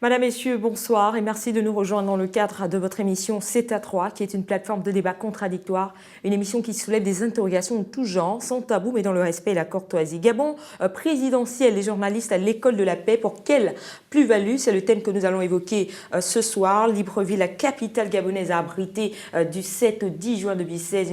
Madame, Messieurs, bonsoir et merci de nous rejoindre dans le cadre de votre émission C'est à 3, qui est une plateforme de débat contradictoire, une émission qui soulève des interrogations de tout genre, sans tabou mais dans le respect et la courtoisie. Gabon présidentiel, les journalistes à l'école de la paix, pour quelle plus-value? C'est le thème que nous allons évoquer ce soir. Libreville, la capitale gabonaise, a abrité du 7 au 10 juin 2016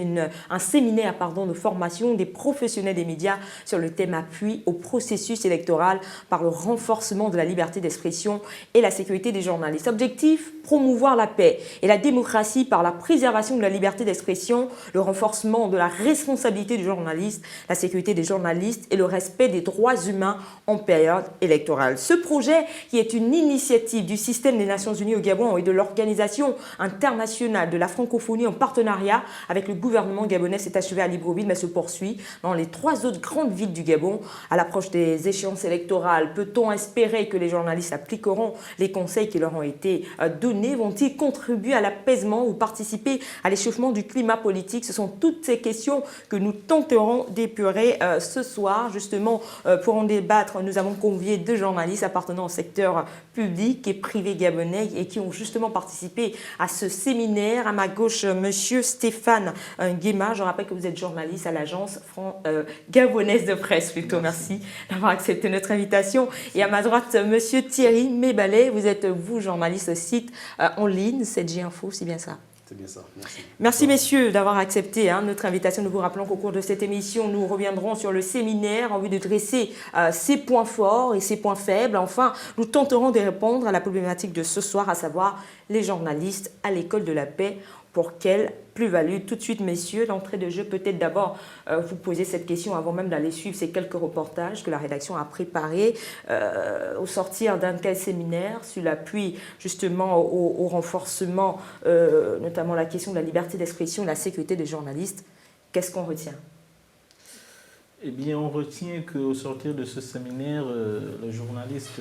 un séminaire de formation des professionnels des médias sur le thème appui au processus électoral par le renforcement de la liberté d'expression et la sécurité des journalistes. Objectif, promouvoir la paix et la démocratie par la préservation de la liberté d'expression, le renforcement de la responsabilité du journaliste, la sécurité des journalistes et le respect des droits humains en période électorale. Ce projet, qui est une initiative du système des Nations Unies au Gabon et de l'Organisation internationale de la francophonie en partenariat avec le gouvernement gabonais, s'est achevé à Libreville mais se poursuit dans les 3 autres grandes villes du Gabon. À l'approche des échéances électorales, peut-on espérer que les journalistes appliqueront les conseils qui leur ont été donnés? Vont-ils contribuer à l'apaisement ou participer à l'échauffement du climat politique? Ce sont toutes ces questions que nous tenterons d'épurer ce soir. Justement, pour en débattre, nous avons convié 2 journalistes appartenant au secteur public et privé gabonais et qui ont justement participé à ce séminaire. À ma gauche, monsieur Stéphane Nguema. Je rappelle que vous êtes journaliste à l'agence gabonaise de presse. Merci d'avoir accepté notre invitation. Et à ma droite, monsieur Thierry Mébalé. Vous êtes, vous, journaliste au site en ligne, 7G Info, c'est bien ça? C'est bien ça, merci. Merci messieurs d'avoir accepté notre invitation. Nous vous rappelons qu'au cours de cette émission, nous reviendrons sur le séminaire en vue de dresser ses points forts et ses points faibles. Enfin, nous tenterons de répondre à la problématique de ce soir, à savoir les journalistes à l'école de la paix. Pour quelle plus-value? Tout de suite, messieurs, d'entrée de jeu, peut-être d'abord vous poser cette question avant même d'aller suivre ces quelques reportages que la rédaction a préparés au sortir d'un tel séminaire, sur l'appui justement au renforcement, notamment la question de la liberté d'expression, de la sécurité des journalistes. Qu'est-ce qu'on retient? Eh bien, on retient qu'au sortir de ce séminaire, le journaliste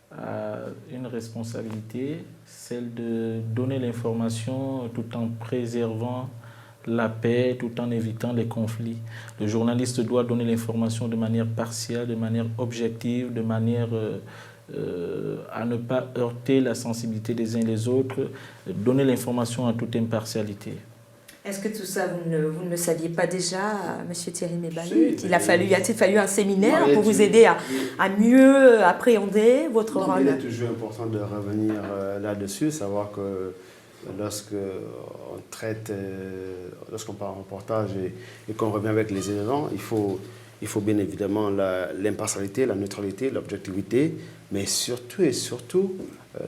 a une responsabilité, celle de donner l'information tout en préservant la paix, tout en évitant les conflits. Le journaliste doit donner l'information de manière partielle, de manière objective, de manière à ne pas heurter la sensibilité des uns et des autres, donner l'information en toute impartialité. Est-ce que tout ça, vous ne le saviez pas déjà, monsieur Thierry Mébalé? Il a-t-il fallu un séminaire pour vous aider à mieux appréhender votre rôle? Il est toujours important de revenir là-dessus, savoir que lorsqu'on part en reportage et qu'on revient avec les éléments, il faut bien évidemment l'impartialité, la neutralité, l'objectivité, mais surtout et surtout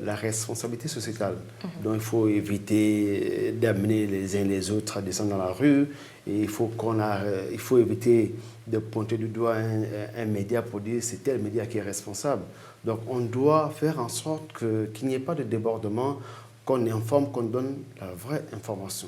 la responsabilité sociétale. Donc il faut éviter d'amener les uns les autres à descendre dans la rue, et il faut éviter de pointer du doigt un média pour dire c'est tel média qui est responsable. Donc on doit faire en sorte qu'il n'y ait pas de débordement, qu'on informe, qu'on donne la vraie information.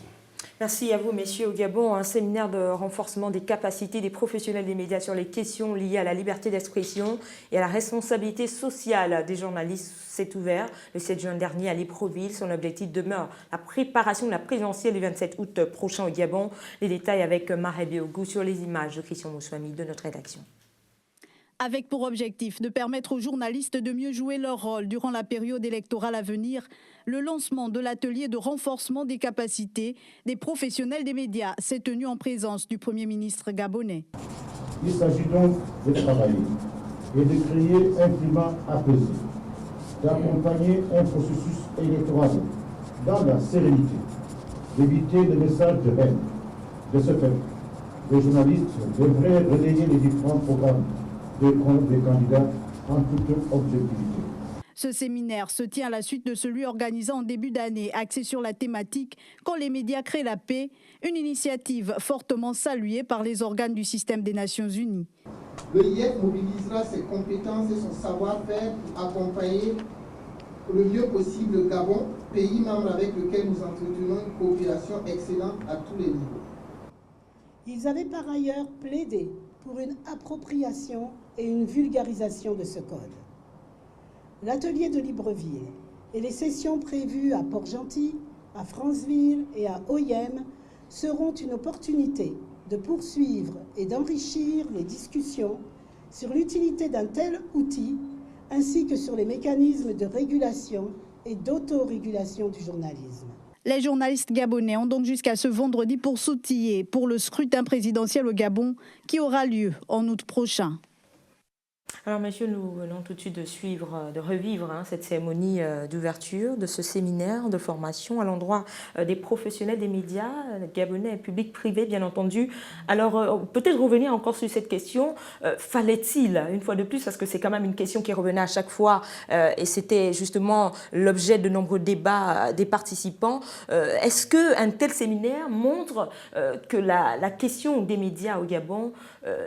Merci à vous, messieurs. Au Gabon, un séminaire de renforcement des capacités des professionnels des médias sur les questions liées à la liberté d'expression et à la responsabilité sociale des journalistes s'est ouvert le 7 juin dernier à Libreville. Son objectif demeure la préparation de la présidentielle du 27 août prochain au Gabon. Les détails avec Marie Biogou sur les images de Christian Moussouami de notre rédaction. Avec pour objectif de permettre aux journalistes de mieux jouer leur rôle durant la période électorale à venir, le lancement de l'atelier de renforcement des capacités des professionnels des médias s'est tenu en présence du Premier ministre gabonais. Il s'agit donc de travailler et de créer un climat apaisé, d'accompagner un processus électoral dans la sérénité, d'éviter les messages de haine. De ce fait, les journalistes devraient relayer les différents programmes des candidats en toute objectivité. Ce séminaire se tient à la suite de celui organisé en début d'année, axé sur la thématique « Quand les médias créent la paix », une initiative fortement saluée par les organes du système des Nations Unies. Le IEF mobilisera ses compétences et son savoir-faire pour accompagner le mieux possible le Gabon, pays membre avec lequel nous entretenons une coopération excellente à tous les niveaux. Ils avaient par ailleurs plaidé pour une appropriation et une vulgarisation de ce code. L'atelier de Libreville et les sessions prévues à Port-Gentil, à Franceville et à Oyem seront une opportunité de poursuivre et d'enrichir les discussions sur l'utilité d'un tel outil ainsi que sur les mécanismes de régulation et d'autorégulation du journalisme. Les journalistes gabonais ont donc jusqu'à ce vendredi pour s'outiller pour le scrutin présidentiel au Gabon qui aura lieu en août prochain. Alors, messieurs, nous venons tout de suite de revivre cette cérémonie d'ouverture de ce séminaire de formation à l'endroit des professionnels des médias, gabonais, public, privé, bien entendu. Alors, peut-être revenir encore sur cette question. Fallait-il, une fois de plus, parce que c'est quand même une question qui revenait à chaque fois, et c'était justement l'objet de nombreux débats des participants, est-ce qu'un tel séminaire montre que la question des médias au Gabon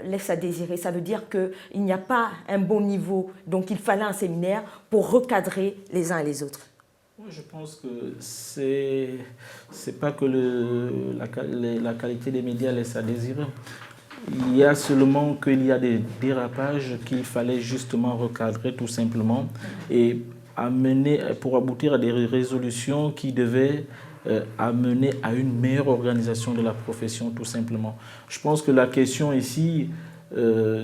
laisse à désirer? Ça veut dire qu'il n'y a pas un bon niveau, donc il fallait un séminaire pour recadrer les uns et les autres. Oui, je pense que c'est pas que la qualité des médias laisse à désirer. Il y a seulement qu'il y a des dérapages qu'il fallait justement recadrer tout simplement et pour aboutir à des résolutions qui devaient amener à une meilleure organisation de la profession tout simplement. Je pense que la question ici,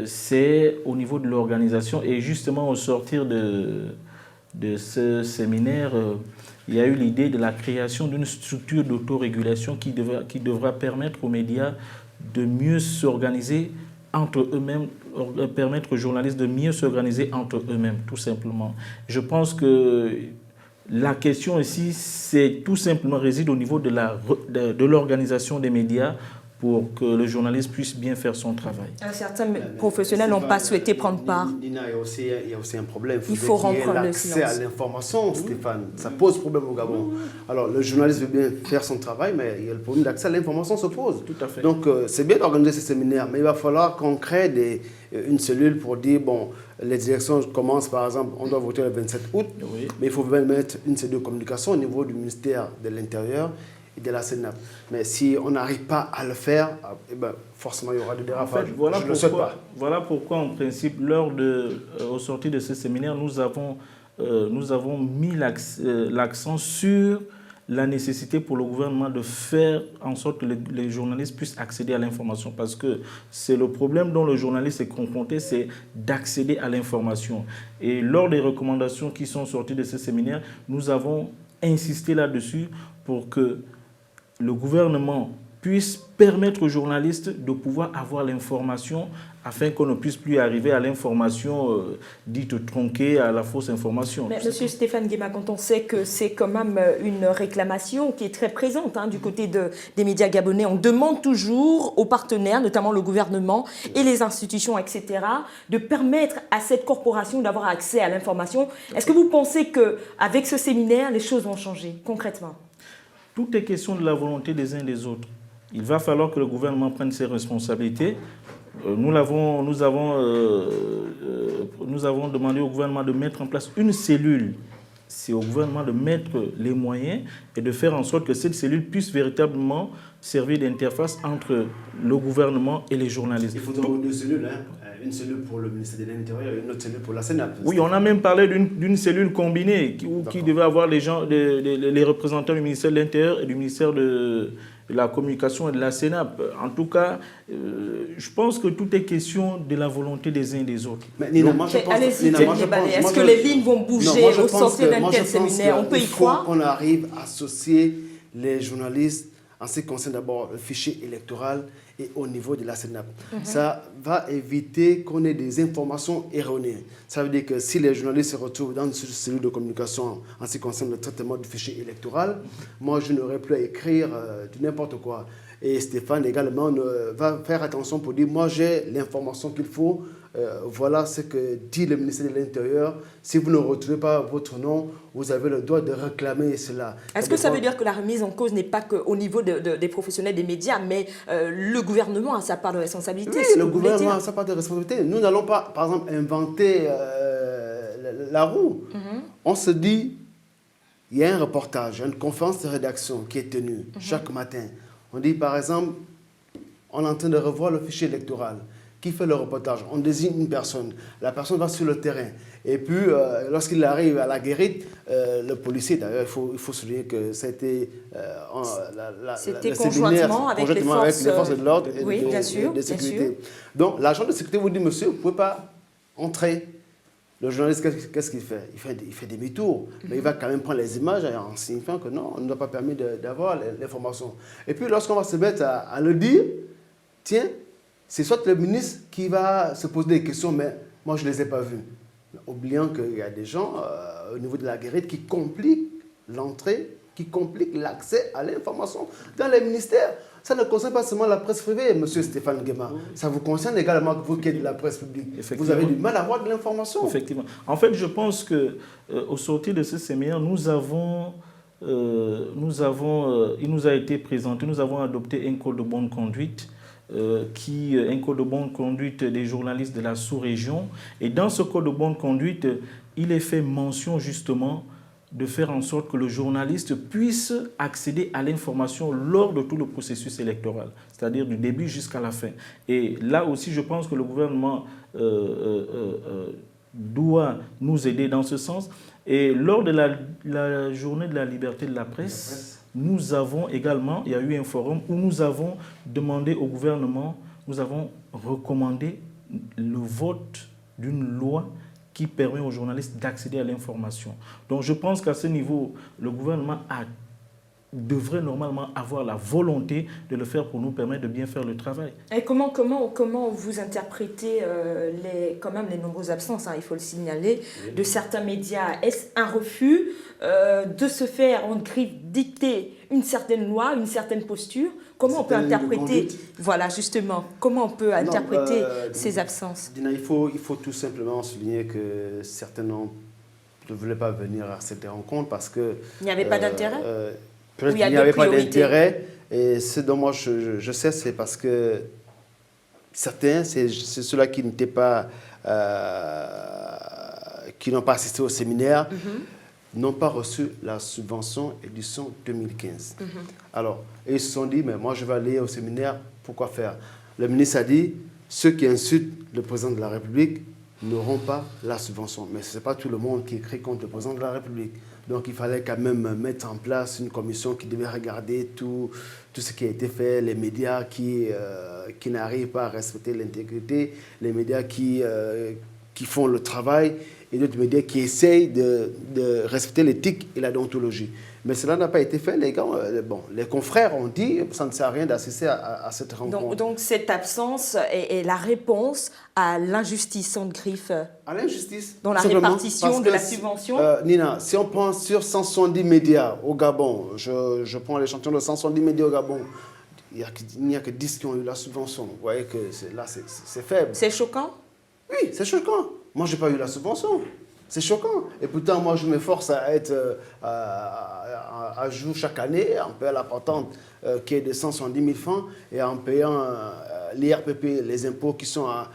c'est au niveau de l'organisation et justement au sortir de ce séminaire, il y a eu l'idée de la création d'une structure d'autorégulation qui devra permettre aux médias de mieux s'organiser entre eux-mêmes, permettre aux journalistes de mieux s'organiser entre eux-mêmes, tout simplement. Je pense que la question ici, c'est tout simplement réside au niveau de l'organisation des médias pour que le journaliste puisse bien faire son travail. Certains professionnels n'ont pas souhaité prendre part. Nina, il y a aussi un problème. Il faut rompre le l'accès à silence. l'information, Stéphane. Ça pose problème au Gabon. Alors, le journaliste veut bien faire son travail, mais il y a le problème d'accès à l'information se pose. Tout à fait. Donc, c'est bien d'organiser ces séminaires, mais il va falloir qu'on crée une cellule pour dire, bon, les directions commencent, par exemple, on doit voter le 27 août, Oui. mais il faut bien mettre une cellule de communication au niveau du ministère de l'Intérieur et de la CNAP. Mais si on n'arrive pas à le faire, eh ben, forcément il y aura des dérapages. En fait, Je ne le souhaite pas. voilà pourquoi, en principe, au sortir de ce séminaire, nous avons mis l'accent sur la nécessité pour le gouvernement de faire en sorte que les journalistes puissent accéder à l'information. Parce que c'est le problème dont le journaliste est confronté, c'est d'accéder à l'information. Et lors des recommandations qui sont sorties de ce séminaire, nous avons insisté là-dessus pour que le gouvernement puisse permettre aux journalistes de pouvoir avoir l'information afin qu'on ne puisse plus arriver à l'information dite tronquée, à la fausse information. Mais Monsieur Stéphane Guéma, quand on sait que c'est quand même une réclamation qui est très présente du côté des médias gabonais, on demande toujours aux partenaires, notamment le gouvernement et les institutions, etc., de permettre à cette corporation d'avoir accès à l'information. Est-ce que vous pensez qu'avec ce séminaire, les choses vont changer concrètement? Tout est question de la volonté des uns et des autres. Il va falloir que le gouvernement prenne ses responsabilités. Nous avons demandé au gouvernement de mettre en place une cellule. C'est au gouvernement de mettre les moyens et de faire en sorte que cette cellule puisse véritablement servir d'interface entre le gouvernement et les journalistes. Il faudra deux cellules, une cellule pour le ministère de l'Intérieur et une autre cellule pour la CNAP. Oui, on a même parlé d'une cellule combinée qui devait avoir les représentants du ministère de l'Intérieur et du ministère de la Communication et de la CNAP. En tout cas, je pense que tout est question de la volonté des uns et des autres. Mais Nina, moi je pense... Est-ce que les lignes vont bouger au sortir d'un tel séminaire? On peut y croire? Il faut qu'on arrive à associer les journalistes en ce qui concerne d'abord le fichier électoral et au niveau de la CNAP. Ça va éviter qu'on ait des informations erronées. Ça veut dire que si les journalistes se retrouvent dans une cellule de communication en ce qui concerne le traitement du fichier électoral, moi je n'aurai plus à écrire du n'importe quoi. Et Stéphane également va faire attention pour dire, moi j'ai l'information qu'il faut, voilà ce que dit le ministère de l'Intérieur. Si vous ne retrouvez pas votre nom, vous avez le droit de réclamer cela. Est-ce que ça veut dire que la remise en cause n'est pas qu'au niveau des professionnels des médias, mais le gouvernement a sa part de responsabilité? Oui, le gouvernement a sa part de responsabilité. Nous n'allons pas, par exemple, inventer la roue. On se dit, il y a un reportage, une conférence de rédaction qui est tenue chaque matin. On dit, par exemple, on est en train de revoir le fichier électoral. Qui fait le reportage? On désigne une personne. La personne va sur le terrain. Et puis, lorsqu'il arrive à la guérite, le policier, d'ailleurs, il faut souligner que ça a été c'était conjointement avec les forces de l'ordre et oui, de sécurité. Donc, l'agent de sécurité vous dit, monsieur, vous ne pouvez pas entrer Le journaliste, qu'est-ce qu'il fait? Il fait demi-tour, mais il va quand même prendre les images en signifiant que non, on ne nous a pas permis d'avoir l'information. Et puis lorsqu'on va se mettre à le dire, tiens, c'est soit le ministre qui va se poser des questions, mais moi je ne les ai pas vues. Oubliant qu'il y a des gens au niveau de la guérite qui compliquent l'entrée, qui compliquent l'accès à l'information dans les ministères. Ça ne concerne pas seulement la presse privée, M. Stéphane Nguema. Ça vous concerne également, vous qui êtes de la presse publique. Vous avez du mal à avoir de l'information. Effectivement. En fait, je pense qu'au sortir de ce séminaire, il nous a été présenté, nous avons adopté un code de bonne conduite, un code de bonne conduite des journalistes de la sous-région. Et dans ce code de bonne conduite, il est fait mention justement de faire en sorte que le journaliste puisse accéder à l'information lors de tout le processus électoral, c'est-à-dire du début jusqu'à la fin. Et là aussi, je pense que le gouvernement doit nous aider dans ce sens. Et lors de la journée de la liberté de la presse, nous avons également, il y a eu un forum où nous avons demandé au gouvernement, nous avons recommandé le vote d'une loi qui permet aux journalistes d'accéder à l'information. Donc je pense qu'à ce niveau, le gouvernement devrait normalement avoir la volonté de le faire pour nous permettre de bien faire le travail. Et comment vous interprétez quand même les nombreuses absences, hein, il faut le signaler, de certains médias? Est-ce un refus de se faire en griffe dicter une certaine loi, une certaine posture? Comment on peut interpréter, voilà justement, comment on peut interpréter ces absences? Dina, il faut tout simplement souligner que certains ne voulaient pas venir à cette rencontre parce que... Il n'y avait pas d'intérêt? Peut-être qu'il n'y avait pas d'intérêt. Et ce dont moi je sais, c'est parce que certains, c'est ceux-là qui n'étaient pas... qui n'ont pas assisté au séminaire, n'ont pas reçu la subvention édition 2015. Alors, ils se sont dit, mais moi je vais aller au séminaire, pourquoi faire? Le ministre a dit, ceux qui insultent le président de la République n'auront pas la subvention. Mais ce n'est pas tout le monde qui écrit contre le président de la République. Donc il fallait quand même mettre en place une commission qui devait regarder tout ce qui a été fait, les médias qui n'arrivent pas à respecter l'intégrité, les médias qui font le travail, et d'autres médias qui essayent de respecter l'éthique et la déontologie. Mais cela n'a pas été fait. Les gars, les confrères ont dit ça ne sert à rien d'assister à cette rencontre. Donc cette absence est la réponse à l'injustice sans griffe. À l'injustice. Dans la répartition de la subvention. Nina, si on prend sur 170 médias au Gabon, je prends l'échantillon de 170 médias au Gabon, il n'y a que 10 qui ont eu la subvention. Vous voyez que là, c'est faible. C'est choquant? Oui, c'est choquant. Moi, je n'ai pas eu la subvention. C'est choquant. Et pourtant, moi, je m'efforce à être à jour chaque année, en payant la patente qui est de 170 000 francs et en payant l'IRPP, les impôts qui sont à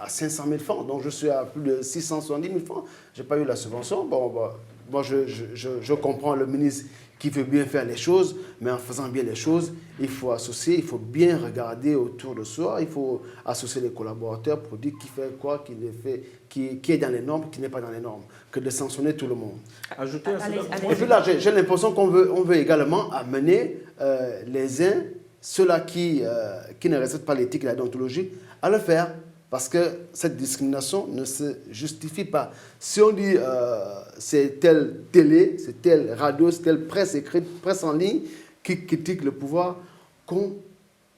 500 000 francs. Donc, je suis à plus de 670 000 francs. Je n'ai pas eu la subvention. Moi, je comprends le ministre qui veut bien faire les choses, mais en faisant bien les choses, il faut associer, il faut bien regarder autour de soi, il faut associer les collaborateurs pour dire qui fait quoi, qui est dans les normes, qui n'est pas dans les normes, que de sanctionner tout le monde. Ajouter à cela. Et puis là, j'ai l'impression qu'on veut également amener les uns, ceux-là qui ne respectent pas l'éthique et la déontologie, à le faire. Parce que cette discrimination ne se justifie pas. Si on dit c'est telle télé, c'est telle radio, c'est telle presse écrite, presse en ligne qui critique le pouvoir, qu'on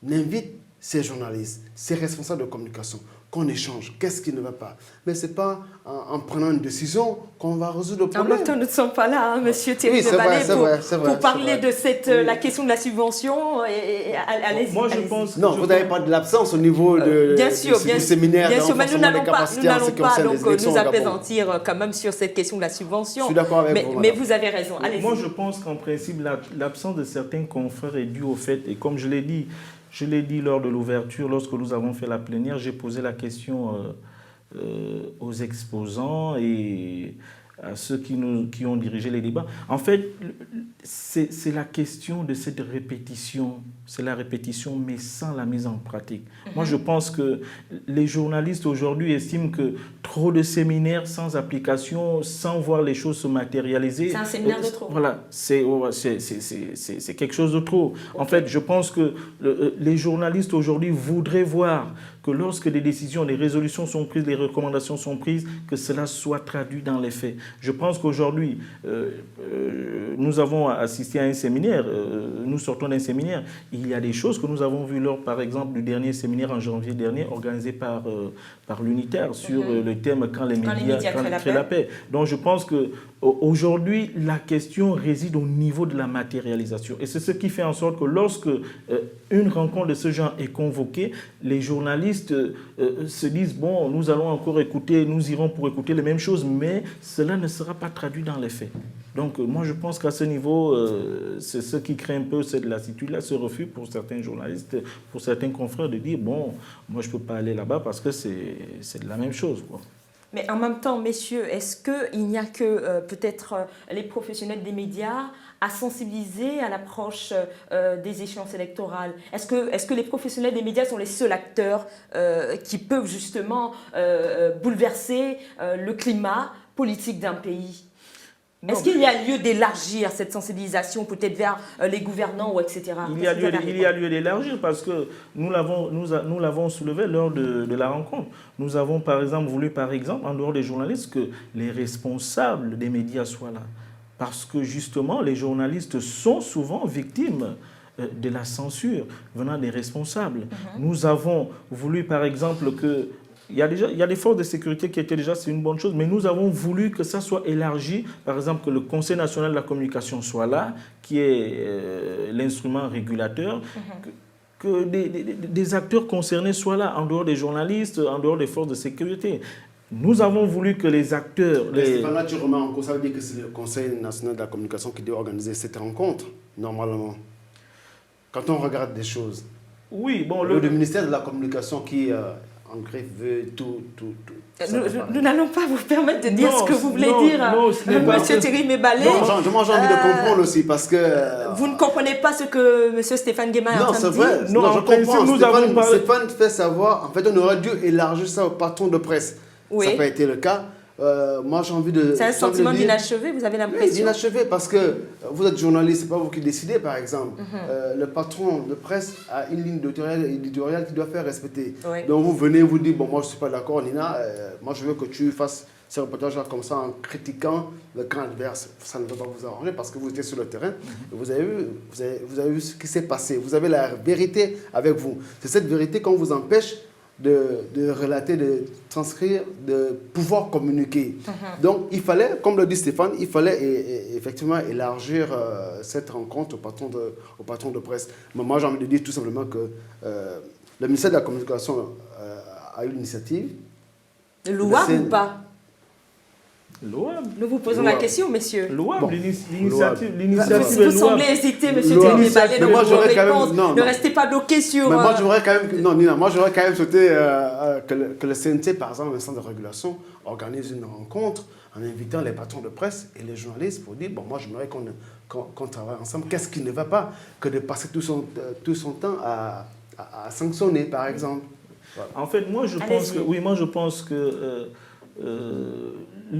invite ces journalistes, ces responsables de communication, qu'on échange. Qu'est-ce qui ne va pas? Mais ce n'est pas en prenant une décision qu'on va résoudre le problème. En même temps, nous ne sommes pas là, monsieur Thierry Devalet, pour parler de la question de la subvention. Allez-y. Moi, je pense... Non, vous n'avez pas de l'absence au niveau du séminaire. Bien sûr, mais nous n'allons pas donc, nous apaisantir quand même sur cette question de la subvention. Je suis d'accord avec vous. Mais vous avez raison. Moi, je pense qu'en principe, l'absence de certains confrères est due au fait, et comme je l'ai dit lors de l'ouverture, lorsque nous avons fait la plénière, j'ai posé la question aux exposants et à ceux qui ont dirigé les débats. En fait, c'est la question de cette répétition. C'est la répétition, mais sans la mise en pratique. Moi, je pense que les journalistes aujourd'hui estiment que trop de séminaires sans application, sans voir les choses se matérialiser... C'est un séminaire de trop. Voilà, c'est quelque chose de trop. En fait, je pense que les journalistes aujourd'hui voudraient voir que lorsque des décisions, des résolutions sont prises, des recommandations sont prises, que cela soit traduit dans les faits. Je pense qu'aujourd'hui, nous avons assisté à un séminaire, nous sortons d'un séminaire, il y a des choses que nous avons vues lors, par exemple, du dernier séminaire en janvier dernier, organisé par l'Unitaire, sur le thème « Quand les médias créent la paix ». Donc je pense qu'aujourd'hui, la question réside au niveau de la matérialisation. Et c'est ce qui fait en sorte que lorsque une rencontre de ce genre est convoquée, les journalistes se disent « bon, nous allons encore écouter, nous irons pour écouter les mêmes choses, mais cela ne sera pas traduit dans les faits ». Donc moi je pense qu'à ce niveau, c'est ce qui crée un peu cette lassitude-là, ce refus pour certains journalistes, pour certains confrères de dire « bon, moi je ne peux pas aller là-bas parce que c'est de la même chose, quoi ». Mais en même temps, messieurs, est-ce qu'il n'y a que peut-être les professionnels des médias à sensibiliser à l'approche des échéances électorales? Est-ce que les professionnels des médias sont les seuls acteurs qui peuvent justement bouleverser le climat politique d'un pays? Est-ce qu'il y a lieu d'élargir cette sensibilisation peut-être vers les gouvernants ou etc. Il y a lieu d'élargir parce que nous l'avons soulevé lors de la rencontre. Nous avons par exemple voulu, en dehors des journalistes, que les responsables des médias soient là. Parce que justement, les journalistes sont souvent victimes de la censure venant des responsables. Nous avons voulu par exemple que... Il y a des forces de sécurité qui étaient déjà, c'est une bonne chose, mais nous avons voulu que ça soit élargi, par exemple que le Conseil national de la communication soit là, qui est l'instrument régulateur, que des acteurs concernés soient là, en dehors des journalistes, en dehors des forces de sécurité. Nous avons voulu que les acteurs... Là, tu remets en cause, ça veut dire que c'est le Conseil national de la communication qui doit organiser cette rencontre, normalement. Quand on regarde des choses. Oui, bon... Le ministère de la communication qui... en greffe veut tout. Nous n'allons pas vous permettre de dire ce que vous voulez dire, monsieur Thierry Mébalé. Non, moi j'ai envie de comprendre aussi, parce que... Vous ne comprenez pas ce que monsieur Stéphane Guéma est en train de dire? Non, je comprends. Stéphane fait savoir, en fait, on aurait dû élargir ça au patron de presse. Oui. Ça n'a pas été le cas. Moi, j'ai envie de... C'est un sentiment d'inachevé, vous avez l'impression? Oui, d'inachevé, parce que vous êtes journaliste, ce n'est pas vous qui décidez, par exemple. Le patron de presse a une ligne éditoriale qu'il doit faire respecter. Oui. Donc, vous venez, vous dites, bon, moi, je ne suis pas d'accord, Nina, moi, je veux que tu fasses ce reportage-là comme ça, en critiquant le camp adverse. Ça ne va pas vous arranger, parce que vous étiez sur le terrain, et vous avez vu ce qui s'est passé. Vous avez la vérité avec vous. C'est cette vérité qu'on vous empêche de relater, de transcrire, de pouvoir communiquer. Donc, il fallait, comme le dit Stéphane, il fallait effectivement élargir cette rencontre au patron de presse. Mais moi, j'ai envie de dire tout simplement que le ministère de la Communication a eu l'initiative. Louable ou pas? Louable. Nous vous posons la question, messieurs. Louable, l'initiative vous semblez hésiter, monsieur Thierry Mébalé, de vos réponses. Ne restez pas bloqué sur... Mais moi, j'aurais quand même... Non, Nina, moi, j'aurais quand même souhaité que le CNC, par exemple, l'instance de régulation, organise une rencontre en invitant les patrons de presse et les journalistes pour dire, bon, moi, j'aimerais qu'on travaille ensemble. Qu'est-ce qui ne va pas? Que de passer tout son temps à sanctionner, par exemple. Voilà. En fait, moi, je pense que...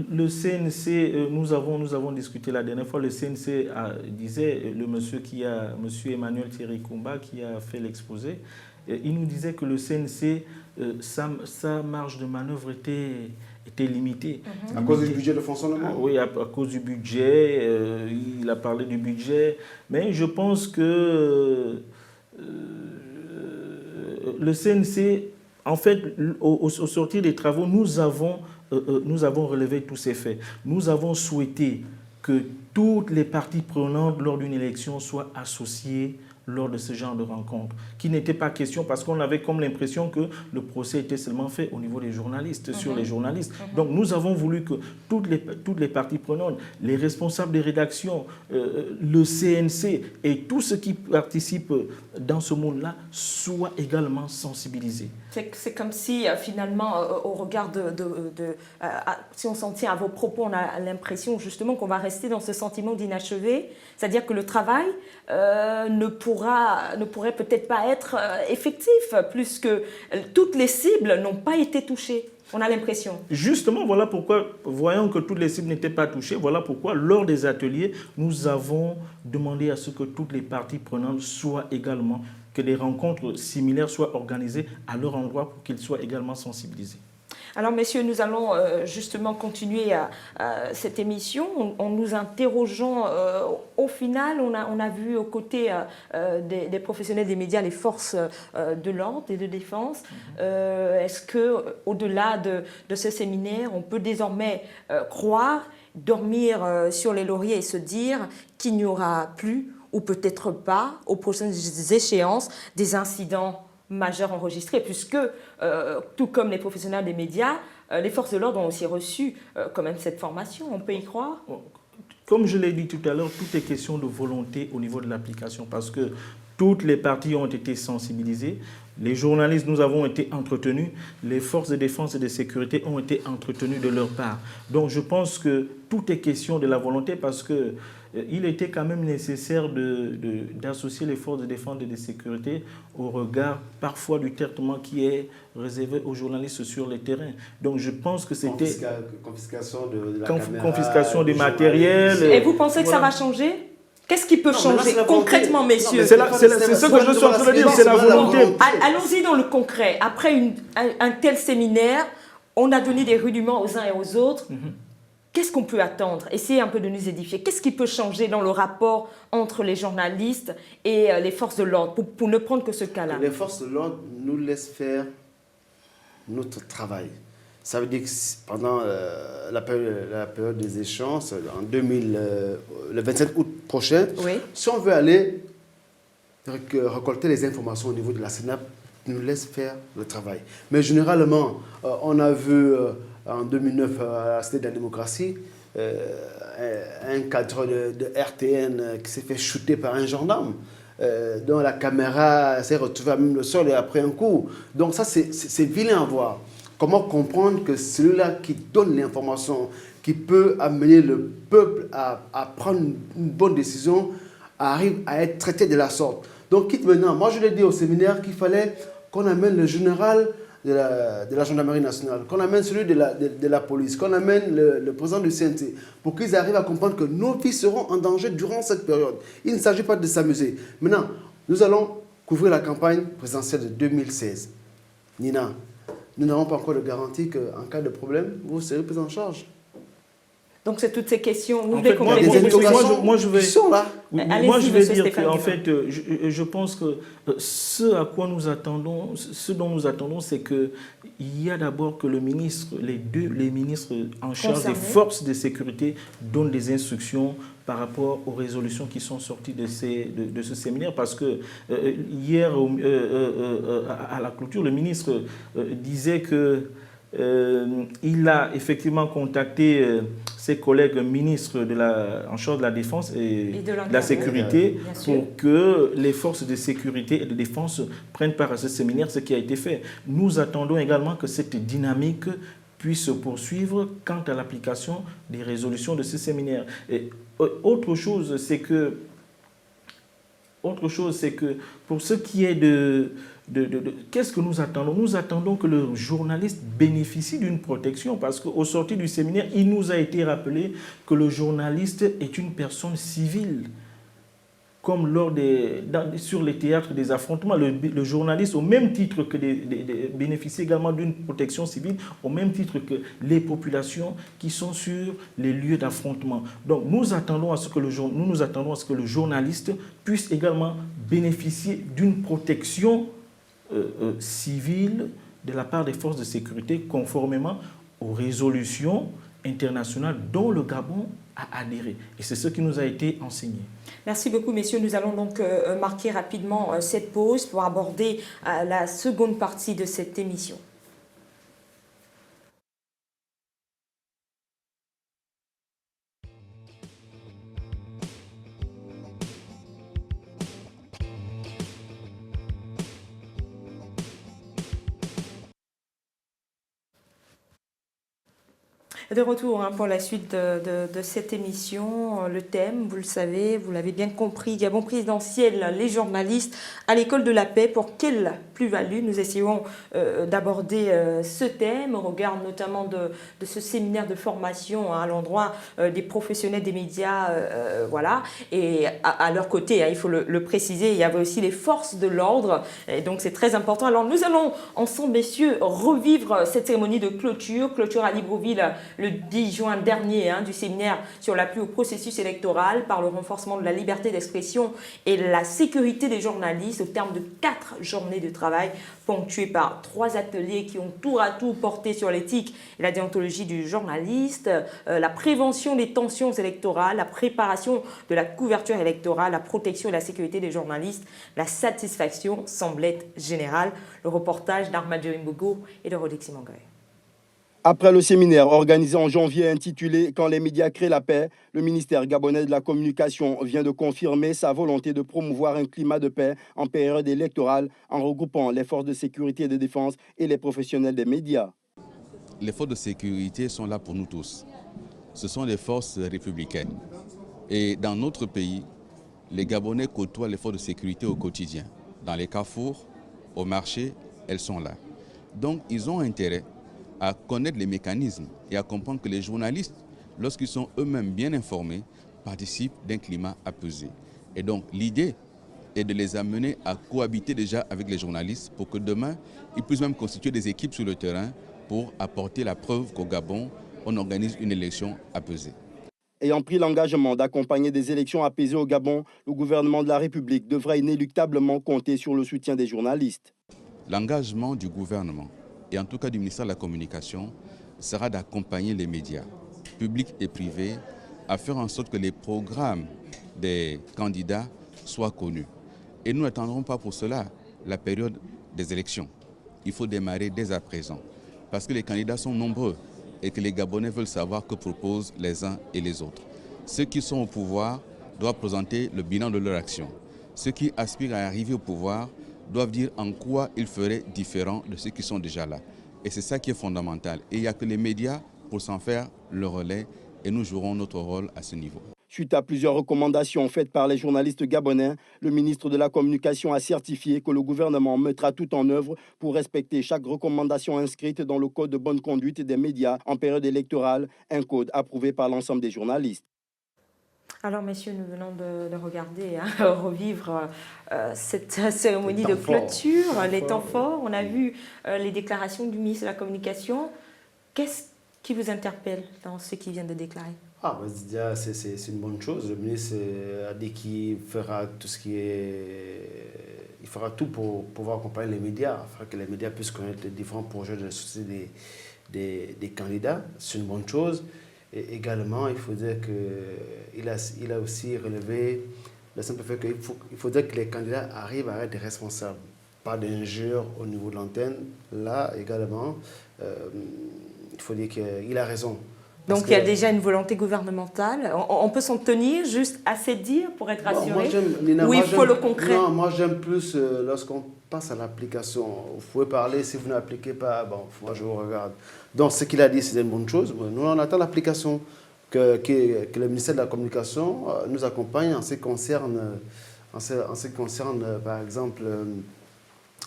le CNC, nous avons discuté la dernière fois, le CNC disait, monsieur Emmanuel Thierry Kumba qui a fait l'exposé, il nous disait que le CNC, sa marge de manœuvre était limitée. À cause du budget de fonctionnement? Oui, à cause du budget, il a parlé du budget, mais je pense que le CNC, en fait, au sortir des travaux, nous avons relevé tous ces faits. Nous avons souhaité que toutes les parties prenantes lors d'une élection soient associées lors de ce genre de rencontre, qui n'était pas question parce qu'on avait comme l'impression que le procès était seulement fait au niveau des journalistes, sur les journalistes. Donc nous avons voulu que toutes les parties prenantes, les responsables des rédactions, le CNC et tous ceux qui participent dans ce monde-là soient également sensibilisés. C'est comme si finalement, au regard si on s'en tient à vos propos, on a l'impression justement qu'on va rester dans ce sentiment d'inachevé, c'est-à-dire que le travail ne pourrait peut-être pas être effectif, puisque toutes les cibles n'ont pas été touchées. On a l'impression. Justement, voilà pourquoi, voyant que toutes les cibles n'étaient pas touchées, voilà pourquoi, lors des ateliers, nous avons demandé à ce que toutes les parties prenantes soient également, que des rencontres similaires soient organisées à leur endroit pour qu'ils soient également sensibilisés. Alors, messieurs, nous allons justement continuer cette émission en nous interrogeant. Au final, on a vu aux côtés des professionnels des médias les forces de l'ordre et de défense. Est-ce qu'au-delà de ce séminaire, on peut désormais croire, dormir sur les lauriers et se dire qu'il n'y aura plus, ou peut-être pas, aux prochaines échéances, des incidents majeurs enregistrés, puisque, tout comme les professionnels des médias, les forces de l'ordre ont aussi reçu quand même cette formation, on peut y croire? Comme je l'ai dit tout à l'heure, tout est question de volonté au niveau de l'application, parce que toutes les parties ont été sensibilisées, les journalistes, nous avons été entretenus, les forces de défense et de sécurité ont été entretenues de leur part. Donc je pense que tout est question de la volonté, parce que il était quand même nécessaire d'associer les forces de défense et de sécurité au regard parfois du traitement qui est réservé aux journalistes sur le terrain. Donc je pense que c'était... Confiscation de la caméra, confiscation du matériel. Et vous pensez que ça va changer? Qu'est-ce qui peut changer concrètement, messieurs? C'est ce que je suis en train de dire, c'est la volonté. Allons-y dans le concret. Après un tel séminaire, on a donné des rudiments aux uns et aux autres. Qu'est-ce qu'on peut attendre? Essayez un peu de nous édifier. Qu'est-ce qui peut changer dans le rapport entre les journalistes et les forces de l'ordre, pour ne prendre que ce cas-là? Les forces de l'ordre nous laissent faire notre travail. Ça veut dire que pendant la période des échéances, le 27 août prochain, oui, si on veut aller récolter les informations au niveau de la CNAP, nous laisse faire le travail. Mais généralement, on a vu en 2009 à la Cité de la démocratie un cadre de RTN qui s'est fait shooter par un gendarme, dont la caméra s'est retrouvée à même le sol et après un coup. Donc ça, c'est vilain à voir. Comment comprendre que celui-là qui donne l'information, qui peut amener le peuple à prendre une bonne décision, arrive à être traité de la sorte? Donc quitte maintenant, moi je l'ai dit au séminaire qu'il fallait qu'on amène le général de la gendarmerie nationale, qu'on amène celui de la police, qu'on amène le président du CNC, pour qu'ils arrivent à comprendre que nos vies seront en danger durant cette période. Il ne s'agit pas de s'amuser. Maintenant, nous allons couvrir la campagne présidentielle de 2016. Nina, nous n'avons pas encore de garantie qu'en cas de problème, vous serez pris en charge. Donc c'est toutes ces questions. Moi je vais dire qu'en fait, je pense que ce dont nous attendons, c'est que il y a d'abord que les ministres en charge des forces de sécurité donnent des instructions par rapport aux résolutions qui sont sorties de ce séminaire, parce que hier, à la clôture, le ministre disait que il a effectivement contacté ses collègues ministres en charge de la défense et de la sécurité pour que les forces de sécurité et de défense prennent part à ce séminaire, ce qui a été fait. Nous attendons également que cette dynamique puisse se poursuivre quant à l'application des résolutions de ce séminaire. Et autre chose, c'est que pour ce qui est qu'est-ce que nous attendons? Nous attendons que le journaliste bénéficie d'une protection, parce qu'au sortir du séminaire, il nous a été rappelé que le journaliste est une personne civile. Comme sur les théâtres des affrontements, le journaliste, au même titre que bénéficie également d'une protection civile, au même titre que les populations qui sont sur les lieux d'affrontement. Donc nous attendons à ce que le journaliste puisse également bénéficier d'une protection civile de la part des forces de sécurité, conformément aux résolutions internationales dont le Gabon a adhéré. Et c'est ce qui nous a été enseigné. Merci beaucoup, messieurs. Nous allons donc marquer rapidement cette pause pour aborder la seconde partie de cette émission. De retour pour la suite de cette émission. Le thème, vous le savez, vous l'avez bien compris, Gabon présidentiel, les journalistes à l'école de la paix. Pour quelle plus-value? Nous essayons d'aborder ce thème au regard notamment de ce séminaire de formation à l'endroit des professionnels des médias. Voilà. Et à leur côté, il faut le préciser, il y avait aussi les forces de l'ordre. Et donc c'est très important. Alors nous allons ensemble, messieurs, revivre cette cérémonie de clôture à Libreville le 10 juin dernier du séminaire sur l'appui au processus électoral par le renforcement de la liberté d'expression et la sécurité des journalistes au terme de 4 journées de travail ponctuées par 3 ateliers qui ont tour à tour porté sur l'éthique et la déontologie du journaliste, la prévention des tensions électorales, la préparation de la couverture électorale, la protection et la sécurité des journalistes. La satisfaction semble être générale. Le reportage d'Armadjo Mbogo et de Rodexi Mangoy. Après le séminaire organisé en janvier intitulé « Quand les médias créent la paix », le ministère gabonais de la Communication vient de confirmer sa volonté de promouvoir un climat de paix en période électorale en regroupant les forces de sécurité et de défense et les professionnels des médias. Les forces de sécurité sont là pour nous tous. Ce sont les forces républicaines. Et dans notre pays, les Gabonais côtoient les forces de sécurité au quotidien. Dans les carrefours, au marché, elles sont là. Donc ils ont intérêt à connaître les mécanismes et à comprendre que les journalistes, lorsqu'ils sont eux-mêmes bien informés, participent d'un climat apaisé. Et donc l'idée est de les amener à cohabiter déjà avec les journalistes pour que demain, ils puissent même constituer des équipes sur le terrain pour apporter la preuve qu'au Gabon, on organise une élection apaisée. Ayant pris l'engagement d'accompagner des élections apaisées au Gabon, le gouvernement de la République devra inéluctablement compter sur le soutien des journalistes. L'engagement du gouvernement, et en tout cas du ministère de la Communication, sera d'accompagner les médias, publics et privés, à faire en sorte que les programmes des candidats soient connus. Et nous n'attendrons pas pour cela la période des élections. Il faut démarrer dès à présent, parce que les candidats sont nombreux et que les Gabonais veulent savoir que proposent les uns et les autres. Ceux qui sont au pouvoir doivent présenter le bilan de leur action. Ceux qui aspirent à arriver au pouvoir doivent dire en quoi ils feraient différent de ceux qui sont déjà là. Et c'est ça qui est fondamental. Et il n'y a que les médias pour s'en faire le relais et nous jouerons notre rôle à ce niveau. Suite à plusieurs recommandations faites par les journalistes gabonais, le ministre de la Communication a certifié que le gouvernement mettra tout en œuvre pour respecter chaque recommandation inscrite dans le Code de bonne conduite des médias en période électorale, un code approuvé par l'ensemble des journalistes. Alors, messieurs, nous venons de regarder, revivre cette cérémonie de clôture, les temps forts. On a vu les déclarations du ministre de la Communication. Qu'est-ce qui vous interpelle dans ce qu'il vient de déclarer? Déjà, c'est une bonne chose. Le ministre a dit qu'il fera tout ce qui est... Il fera tout pour pouvoir accompagner les médias, afin que les médias puissent connaître les différents projets de la société des candidats. C'est une bonne chose. Et également, il faut dire qu'il a aussi relevé le simple fait qu'il faudrait que les candidats arrivent à être responsables, pas d'injures au niveau de l'antenne. Là, également, il faut dire qu'il a raison. Donc il y a déjà une volonté gouvernementale. On peut s'en tenir juste à ces dires pour être rassuré? Ou il faut le concret? Non, moi j'aime plus lorsqu'on passe à l'application. Vous pouvez parler, si vous n'appliquez pas, bon, moi je vous regarde. Donc ce qu'il a dit, c'est une bonne chose. Nous, on attend l'application, que le ministère de la Communication nous accompagne en ce qui concerne, par exemple,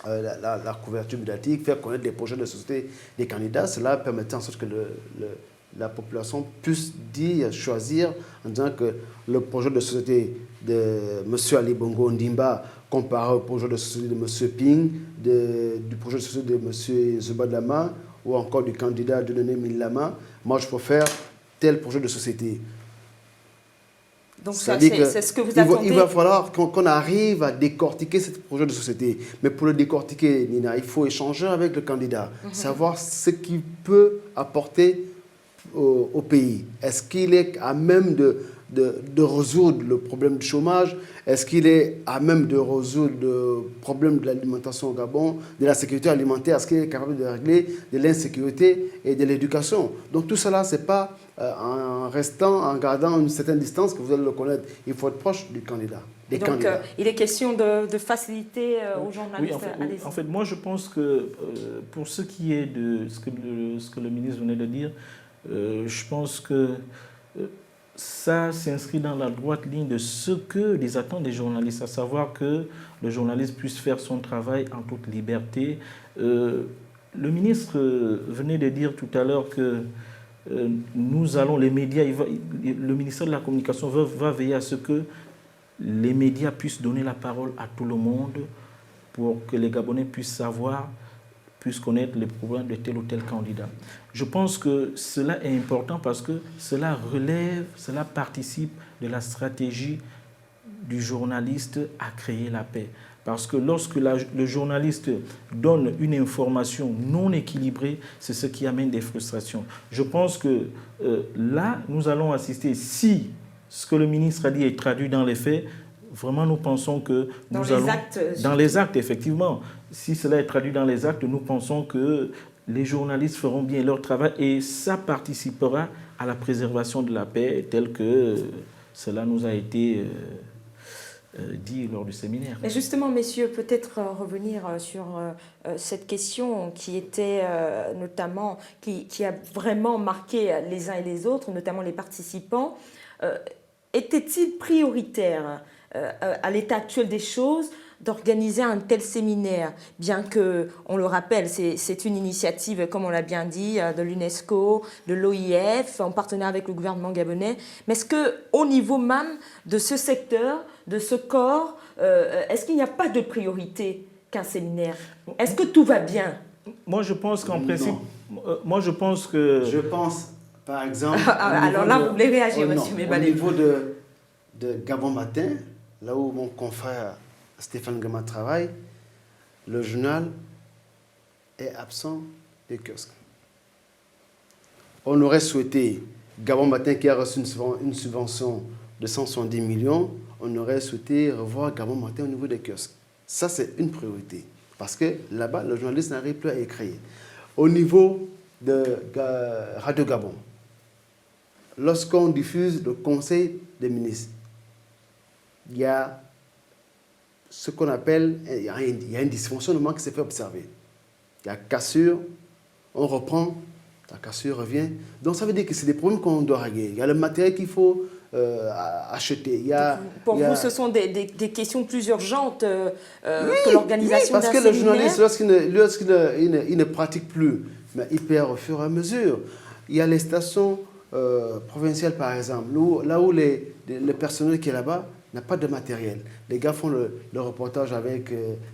la couverture médiatique, faire connaître les projets de société des candidats. Cela permettait en sorte que la population puisse choisir en disant que le projet de société de M. Ali Bongo Ondimba comparé au projet de société de M. Ping, du projet de société de M. Zubadama ou encore du candidat de Dené Milama, moi je préfère tel projet de société. Donc c'est ce que vous attendez? Il va falloir qu'on arrive à décortiquer ce projet de société. Mais pour le décortiquer, Nina, il faut échanger avec le candidat, savoir ce qu'il peut apporter au pays. Est-ce qu'il est à même de résoudre le problème du chômage? Est-ce qu'il est à même de résoudre le problème de l'alimentation au Gabon, de la sécurité alimentaire? Est-ce qu'il est capable de régler de l'insécurité et de l'éducation? Donc tout cela, ce n'est pas en gardant une certaine distance que vous allez le connaître. Il faut être proche du candidat. Donc il est question de faciliter aux journalistes. Oui, en fait, moi je pense que pour ce qui est de ce que le ministre venait de dire, je pense que ça s'inscrit dans la droite ligne de ce que les attentes des journalistes, à savoir que le journaliste puisse faire son travail en toute liberté. Le ministre venait de dire tout à l'heure que nous allons, les médias, le ministère de la Communication va veiller à ce que les médias puissent donner la parole à tout le monde pour que les Gabonais puissent savoir, puissent connaître les problèmes de tel ou tel candidat. Je pense que cela est important parce que cela participe de la stratégie du journaliste à créer la paix. Parce que lorsque le journaliste donne une information non équilibrée, c'est ce qui amène des frustrations. Je pense que là, nous allons assister, si ce que le ministre a dit est traduit dans les faits, vraiment nous pensons que dans les actes, effectivement. Si cela est traduit dans les actes, nous pensons que les journalistes feront bien leur travail et ça participera à la préservation de la paix tel que cela nous a été dit lors du séminaire. Mais justement, messieurs, peut-être revenir sur cette question qui était notamment, qui a vraiment marqué les uns et les autres, notamment les participants. Était-il prioritaire à l'état actuel des choses d'organiser un tel séminaire, bien que, on le rappelle, c'est une initiative, comme on l'a bien dit, de l'UNESCO, de l'OIF, en partenariat avec le gouvernement gabonais. Mais est-ce qu'au niveau même de ce secteur, de ce corps, est-ce qu'il n'y a pas de priorité qu'un séminaire? Est-ce que tout va bien? Moi, je pense qu'en principe... moi, je pense que... Je pense, par exemple... alors là, vous voulez réagir, monsieur Mebalé. Au niveau de Gabon Matin, là où mon confrère Stéphane Gama travaille, le journal est absent des kiosques. On aurait souhaité, Gabon Matin qui a reçu une subvention de 170 millions, on aurait souhaité revoir Gabon Matin au niveau des kiosques. Ça, c'est une priorité. Parce que là-bas, le journaliste n'arrive plus à écrire. Au niveau de Radio Gabon, lorsqu'on diffuse le Conseil des ministres, il y a ce qu'on appelle, il y a un dysfonctionnement qui s'est fait observer. Il y a cassure, on reprend, la cassure revient. Donc ça veut dire que c'est des problèmes qu'on doit régler. Il y a le matériel qu'il faut acheter. Pour vous, ce sont des questions plus urgentes que l'organisation d'un séminaire. Parce que le journaliste, lorsqu'il ne pratique plus, mais il perd au fur et à mesure. Il y a les stations provinciales, par exemple, là où le personnel qui est là-bas n'a pas de matériel. Les gars font le reportage avec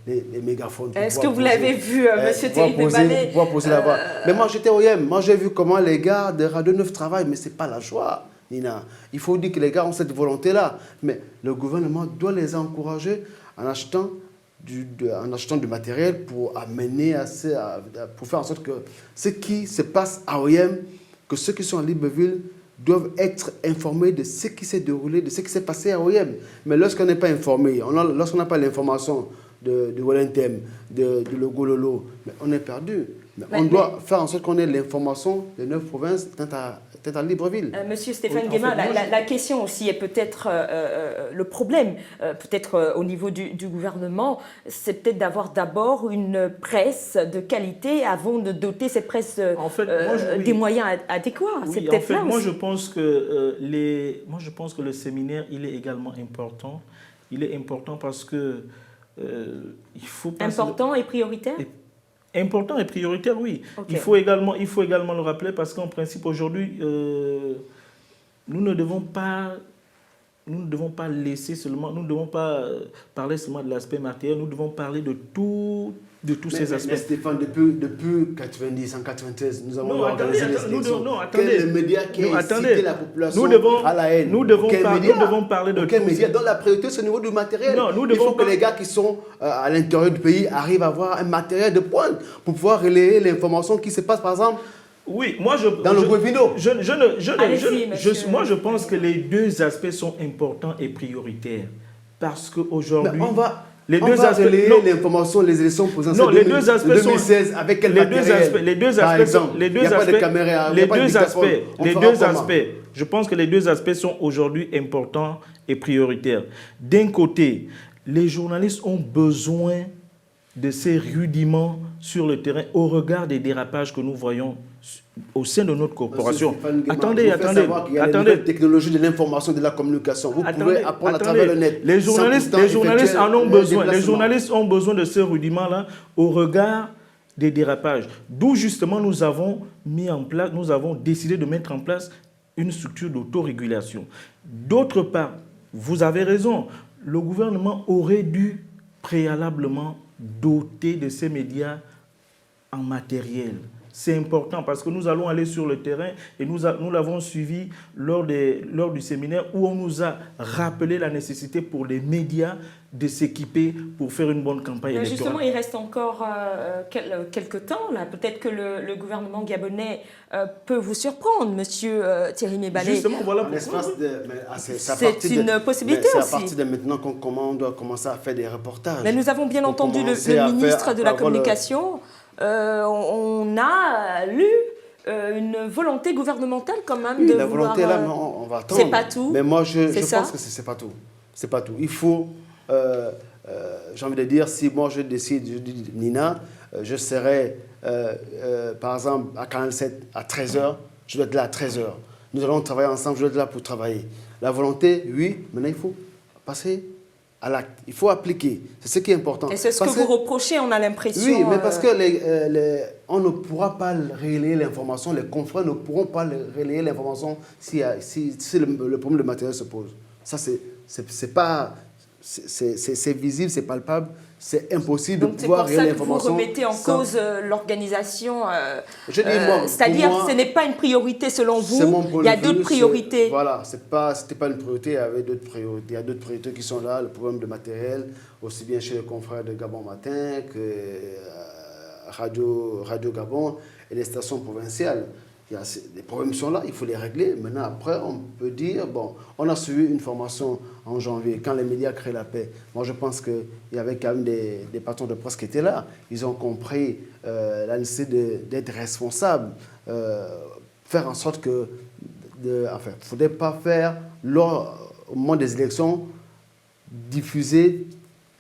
les mégaphones. Est-ce que vous l'avez vu, monsieur Thierry Mebalé? Poser là-bas. Mais moi, j'étais au IEM. Moi, j'ai vu comment les gars de Radio 9 travaillent, mais ce n'est pas la joie, Nina. Il faut dire que les gars ont cette volonté-là. Mais le gouvernement doit les encourager en achetant du matériel pour amener pour faire en sorte que ce qui se passe à OIM, que ceux qui sont à Libreville doivent être informés de ce qui s'est déroulé, de ce qui s'est passé à OIM. Mais lorsqu'on n'est pas informé, lorsqu'on n'a pas l'information de Wellington, de Logololo, on est perdu. On doit faire en sorte qu'on ait l'information des 9 provinces peut-être à Libreville. Monsieur Stéphane Guéma, la question aussi est peut-être le problème, peut-être au niveau du gouvernement, c'est peut-être d'avoir d'abord une presse de qualité avant de doter cette presse des moyens adéquats. Oui, c'est peut-être là moi aussi. je pense que le séminaire, il est également important. Il est important parce que il faut pas important et prioritaire. Important et prioritaire, oui. Okay. Il faut également le rappeler parce qu'en principe, aujourd'hui, nous ne devons pas laisser seulement, nous ne devons pas parler seulement de l'aspect matériel, nous devons parler de tous ces aspects. Mais Stéphane, depuis 90, en 93, nous avons organisé les élections. Attendez. Les médias qui ont incité la population à la haine. Nous devons parler de tous médias. Donc la priorité, c'est au niveau du matériel. Il faut que les gars qui sont à l'intérieur du pays arrivent à avoir un matériel de pointe pour pouvoir relayer l'information qui se passe, par exemple, Oui, moi dans le Guevino. Moi je pense que les deux aspects sont importants et prioritaires. Parce qu'aujourd'hui... On va relayer l'information, les élections présidentielles les deux aspects 2016 avec quel matériel? Les deux aspects, je pense que les deux aspects sont aujourd'hui importants et prioritaires. D'un côté, les journalistes ont besoin de ces rudiments sur le terrain au regard des dérapages que nous voyons au sein de notre corporation. Attendez. Il y a la technologie de l'information, de la communication. Vous pouvez apprendre à travers le net. Les journalistes en ont besoin. Les journalistes ont besoin de ces rudiments-là au regard des dérapages. D'où justement nous avons décidé de mettre en place une structure d'autorégulation. D'autre part, vous avez raison, le gouvernement aurait dû préalablement doter de ces médias en matériel. C'est important parce que nous allons aller sur le terrain et nous l'avons suivi lors du séminaire où on nous a rappelé la nécessité pour les médias de s'équiper pour faire une bonne campagne électorale. Justement, il reste encore quelques temps. Peut-être que le gouvernement gabonais peut vous surprendre, monsieur Thierry Mebalé. Justement, voilà pourquoi. C'est une possibilité aussi. C'est à partir de maintenant qu'on doit commencer à faire des reportages. Mais nous avons bien entendu le ministre de la Communication. On a lu une volonté gouvernementale quand même de la vouloir... volonté là, on va attendre. C'est pas tout. Mais moi, je pense que c'est pas tout. C'est pas tout. Il faut, j'ai envie de dire, si moi je décide, je dis Nina, je serai, par exemple, à Canal 7 à 13h, je dois être là à 13h. Nous allons travailler ensemble, je dois être là pour travailler. La volonté, oui, maintenant il faut passer à l'acte. Il faut appliquer. C'est ce qui est important. Et c'est ce que vous reprochez, on a l'impression. Oui, mais parce que on ne pourra pas relayer l'information, les confrères ne pourront pas relayer l'information si le problème de matériel se pose. Ça, c'est visible, c'est palpable, c'est impossible de pouvoir relayer l'information. Donc c'est pour ça que vous remettez en cause l'organisation. C'est-à-dire que ce n'est pas une priorité selon vous. Il y a d'autres priorités. Voilà, c'était pas une priorité, il y avait d'autres priorités. Il y a d'autres priorités qui sont là, le problème de matériel, aussi bien chez les confrères de Gabon Matin que Radio Gabon et les stations provinciales. Les problèmes sont là, il faut les régler. Maintenant, après, on peut dire, bon, on a suivi une formation en janvier, quand les médias créent la paix. Moi, je pense qu'il y avait quand même des patrons de presse qui étaient là. Ils ont compris la nécessité d'être responsables, faire en sorte que... il ne faudrait pas faire, au moment des élections, diffuser,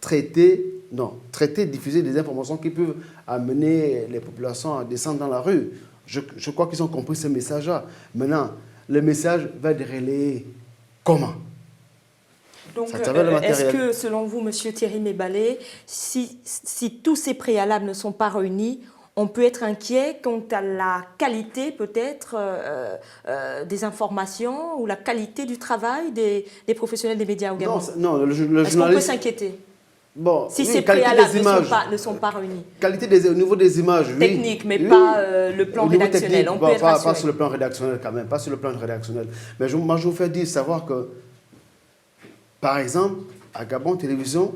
diffuser des informations qui peuvent amener les populations à descendre dans la rue. Je crois qu'ils ont compris ce message-là. Maintenant, le message va être relayé comment? Donc, est-ce que, selon vous, M. Thierry Mebalé, si tous ces préalables ne sont pas réunis, on peut être inquiet quant à la qualité, peut-être, des informations ou la qualité du travail des professionnels des médias au Gabon? Non, le Est-ce journaliste... qu'on peut s'inquiéter? Bon, si ces préalables ne sont pas réunis. Au niveau des images, oui. Technique, mais pas le plan rédactionnel. On peut être rassuré. Pas sur le plan rédactionnel quand même, pas sur le plan rédactionnel. Mais moi, je vous fais savoir que, par exemple, à Gabon Télévision,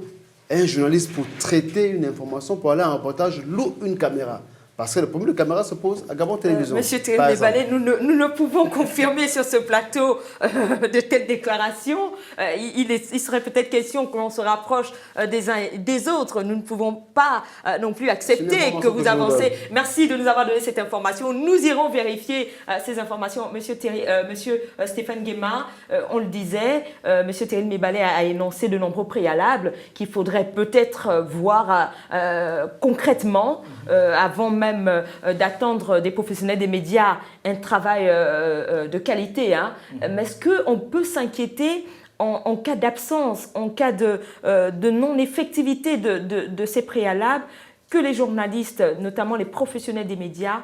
un journaliste pour traiter une information, pour aller en reportage, loue une caméra. Parce que le problème de caméra se pose à Gabon Télévision. Monsieur Thierry Mebalé, nous ne pouvons confirmer sur ce plateau de telles déclarations. Il serait peut-être question qu'on se rapproche des uns et des autres. Nous ne pouvons pas non plus accepter que vous avancez. Merci de nous avoir donné cette information. Nous irons vérifier ces informations. Monsieur Stéphane Guémard, on le disait, Monsieur Thierry Mebalé a énoncé de nombreux préalables qu'il faudrait peut-être voir concrètement avant même d'attendre des professionnels des médias un travail de qualité. Mais est-ce qu'on peut s'inquiéter en cas d'absence, en cas de non-effectivité de ces préalables, que les journalistes, notamment les professionnels des médias,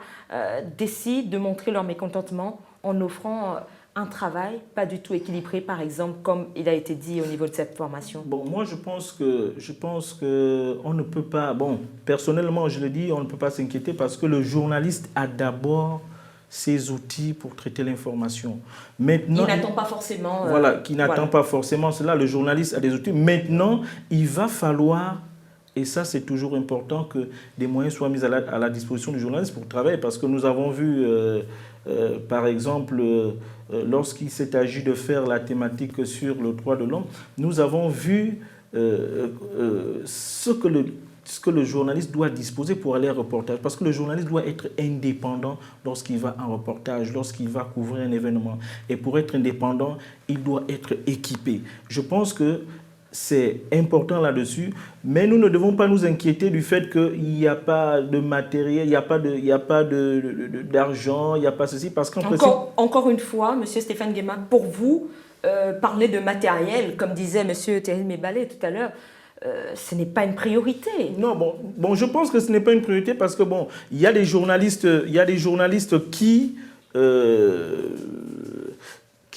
décident de montrer leur mécontentement en offrant un travail pas du tout équilibré, par exemple, comme il a été dit au niveau de cette formation? Bon, moi, je pense que on ne peut pas... Bon, personnellement, je le dis, on ne peut pas s'inquiéter parce que le journaliste a d'abord ses outils pour traiter l'information. Maintenant, il n'attend pas forcément... pas forcément cela. Le journaliste a des outils. Maintenant, il va falloir Et ça, c'est toujours important que des moyens soient mis à la disposition du journaliste pour travailler, parce que nous avons vu, par exemple, lorsqu'il s'est agi de faire la thématique sur le droit de l'homme, nous avons vu ce que le journaliste doit disposer pour aller en reportage. Parce que le journaliste doit être indépendant lorsqu'il va en reportage, lorsqu'il va couvrir un événement. Et pour être indépendant, il doit être équipé. Je pense que c'est important là-dessus, mais nous ne devons pas nous inquiéter du fait qu'il n'y a pas de matériel, il n'y a pas d'argent, il n'y a pas ceci, parce qu'en principe... Encore une fois, M. Stéphane Guéma, pour vous, parler de matériel, comme disait M. Thierry Mebalé tout à l'heure, ce n'est pas une priorité. Non, bon, je pense que ce n'est pas une priorité parce que bon, il y a des journalistes qui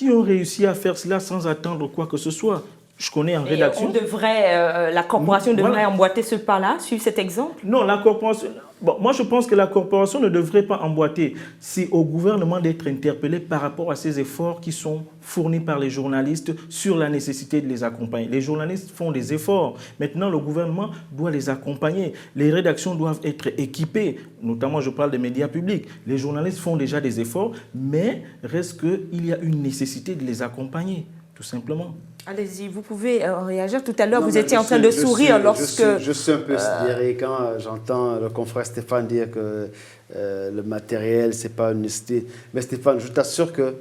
ont réussi à faire cela sans attendre quoi que ce soit. Je connais en rédaction. La corporation devrait emboîter ce pas-là, suivre cet exemple? Non, la corporation... Bon, moi, je pense que la corporation ne devrait pas emboîter. C'est au gouvernement d'être interpellé par rapport à ces efforts qui sont fournis par les journalistes sur la nécessité de les accompagner. Les journalistes font des efforts. Maintenant, le gouvernement doit les accompagner. Les rédactions doivent être équipées. Notamment, je parle des médias publics. Les journalistes font déjà des efforts, mais reste qu'il y a une nécessité de les accompagner, tout simplement. Allez-y, vous pouvez réagir. Tout à l'heure, vous étiez en train de sourire lorsque... Je suis un peu sidéré quand j'entends le confrère Stéphane dire que le matériel, ce n'est pas une nécessité. Mais Stéphane, je t'assure que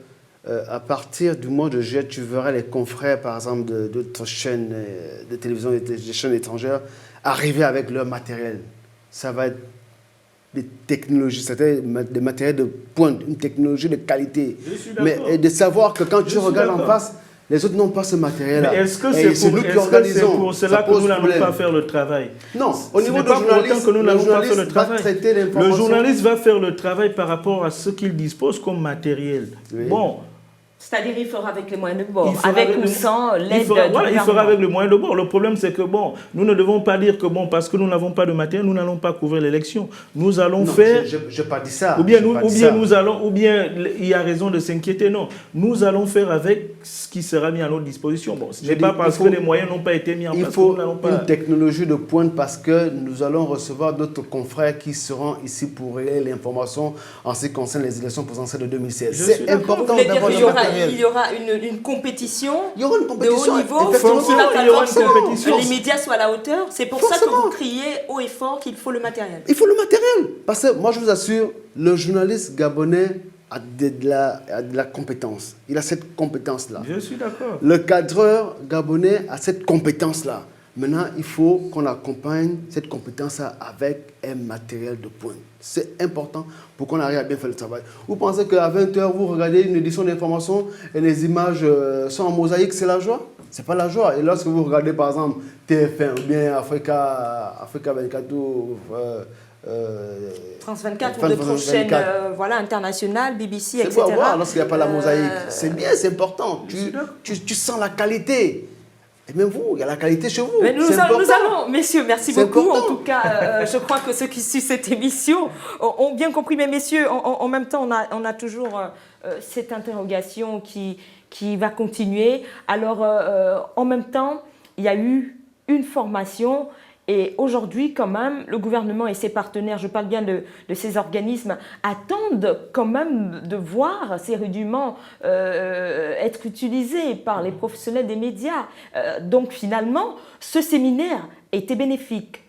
à partir du mois de juillet, tu verras les confrères, par exemple, d'autres chaînes de télévision, des chaînes étrangères, arriver avec leur matériel. Ça va être des technologies, c'est-à-dire des matériels de pointe, une technologie de qualité. Mais de savoir que quand tu regardes en face... Les autres n'ont pas ce matériel-là. Mais est-ce que c'est pour cela que nous n'allons pas faire le travail? Non, au niveau du journaliste, le journaliste va faire le travail par rapport à ce qu'il dispose comme matériel. Oui. Bon. C'est-à-dire qu'il fera avec les moyens de bord, avec ou sans l'aide du gouvernement. Il fera avec les moyens de bord. Le problème, c'est que bon, nous ne devons pas dire que bon, parce que nous n'avons pas de matériel, nous n'allons pas couvrir l'élection. Nous allons faire... Je n'ai pas dit ça. Ou bien il y a raison de s'inquiéter. Non, nous allons faire avec ce qui sera mis à notre disposition. Bon, ce n'est pas parce que les moyens n'ont pas été mis en place. Il faut une technologie de pointe parce que nous allons recevoir d'autres confrères qui seront ici pour relayer l'information en ce qui concerne les élections présidentielles de 2016. C'est important d'avoir le matériel. Il y aura une compétition, de haut niveau. Il y aura une compétition. Les médias soient à la hauteur. C'est pour ça que vous criez haut et fort qu'il faut le matériel. Il faut le matériel. Parce que moi, je vous assure, le journaliste gabonais a de la compétence. Il a cette compétence-là. Je suis d'accord. Le cadreur gabonais a cette compétence-là. Maintenant, il faut qu'on accompagne cette compétence-là avec un matériel de pointe. C'est important pour qu'on arrive à bien faire le travail. Vous pensez qu'à 20h, vous regardez une édition d'information et les images sont en mosaïque, c'est la joie? C'est pas la joie. Et lorsque vous regardez, par exemple, TF1 ou bien Africa 24 ou... France 24 ou d'autres chaînes internationales, BBC, etc. C'est beau à voir lorsqu'il n'y a pas la mosaïque. C'est bien, c'est important. Tu sens la qualité. Et même vous, il y a la qualité chez vous. Mais nous allons, messieurs, merci beaucoup. Important. En tout cas, je crois que ceux qui suivent cette émission ont bien compris. Mais messieurs, en même temps, on a toujours cette interrogation qui va continuer. Alors, en même temps, il y a eu une formation. Et aujourd'hui, quand même, le gouvernement et ses partenaires, je parle bien de ces organismes, attendent quand même de voir ces rudiments être utilisés par les professionnels des médias. Donc finalement, ce séminaire était bénéfique.